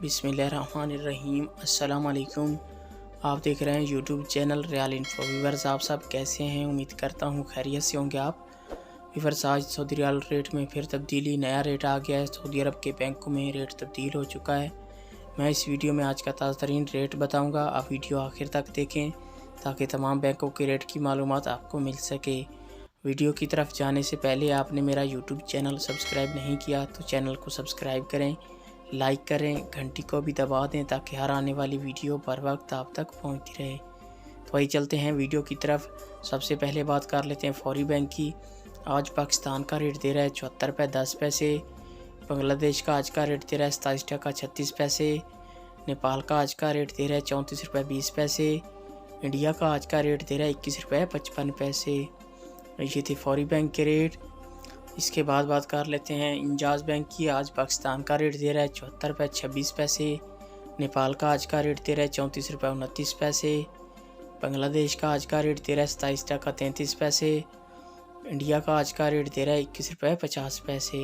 बिस्मिल्लाहिर्रहमानिर्रहीम। अस्सलाम वालेकुम। आप देख रहे हैं YouTube channel real info. Viewers, आप सब कैसे हैं? उम्मीद करता हूँ खैरियत से होंगे आप। व्यूअर्स, आज सऊदी रियाल रेट में फिर तब्दीली, नया रेट आ गया है। सऊदी अरब के बैंकों में रेट तब्दील हो चुका है। मैं इस वीडियो में आज का ताज़ा तरीन रेट बताऊँगा। आप वीडियो आखिर तक देखें ताकि तमाम बैंकों के रेट की मालूमात आपको मिल सके। वीडियो की तरफ जाने से पहले आपने मेरा यूट्यूब चैनल सब्सक्राइब नहीं किया तो चैनल को सब्सक्राइब करें, लाइक करें, घंटी को भी दबा दें ताकि हर आने वाली वीडियो बर वक्त आप तक पहुंचती रहे। तो वही चलते हैं वीडियो की तरफ। सबसे पहले बात कर लेते हैं फौरी बैंक की। आज पाकिस्तान का रेट दे रहा है 74 रुपये 10 पैसे। बांग्लादेश का आज का रेट दे रहा है 27 टका 36 पैसे। नेपाल का आज का रेट दे रहा है 34 रुपये 20 पैसे। इंडिया का आज का रेट दे रहा है 21 रुपये 55 पैसे। ये थे फौरी बैंक के रेट। इसके बाद बात कर लेते हैं इंजाज बैंक की। आज पाकिस्तान का रेट दे रहा है 74 रुपये 26 पैसे। नेपाल का आज का रेट दे रहा है 34 रुपये 29 पैसे। बांग्लादेश का आज का रेट दे रहा है 27 टका 33 पैसे। इंडिया का आज का रेट दे रहा है 21 रुपये 50 पैसे।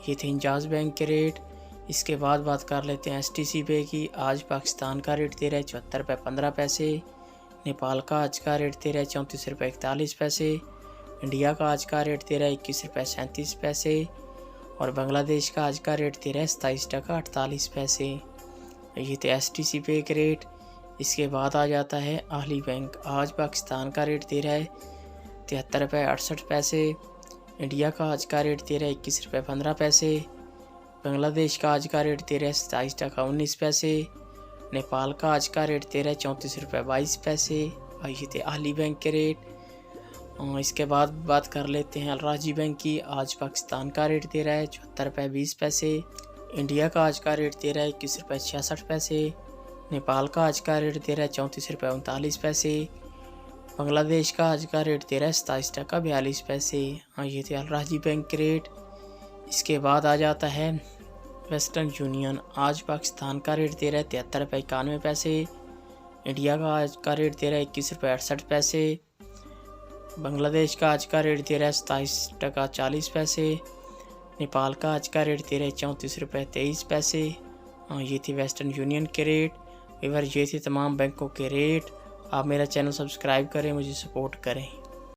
ये थे इंजाज बैंक के रेट। इसके बाद बात कर लेते हैं STC पे की। आज पाकिस्तान का रेट दे रहा है 74 रुपये 15 पैसे। नेपाल का आज का रेट दे रहा है 34 रुपये 41 पैसे। इंडिया का आज का रेट दे रहा है 21 रुपये 37 पैसे। और बांग्लादेश का आज का रेट दे रहा है 27 टका 48 पैसे। ये थे STC पे के रेट। इसके बाद आ जाता है अहली बैंक। आज पाकिस्तान का रेट दे रहा है 73 रुपये 68 पैसे। इंडिया का आज का रेट दे रहा है 21 रुपये 15 पैसे। बांग्लादेश का आज का रेट दे रहा है 27 टका 19 पैसे। नेपाल का आज का रेट दे रहा है 34 रुपये 22 पैसे। और ये थे अहली बैंक के रेट। इसके बाद बात कर लेते हैं अलराजी बैंक की। आज पाकिस्तान का रेट दे रहा है 74 रुपये 20 पैसे। इंडिया का आज का रेट दे रहा है 21 रुपये 66 पैसे। नेपाल का आज का रेट दे रहा है 34 रुपये 39 पैसे। बांग्लादेश का आज का रेट दे रहा है 27 टका 42 पैसे। ये थे अलराजी बैंक के रेट। इसके बाद आ जाता है वेस्टर्न यूनियन। आज पाकिस्तान का रेट दे रहा है 73 रुपये 91 पैसे। इंडिया का आज का रेट दे रहा है 21 रुपये 68 पैसे। बांग्लादेश का आज का रेट दे रहा है 27 टका 40 पैसे। नेपाल का आज का रेट दे रहा है 34 रुपये 23 पैसे। ये थी वेस्टर्न यूनियन के रेट। ये थे तमाम बैंकों के रेट। आप मेरा चैनल सब्सक्राइब करें, मुझे सपोर्ट करें।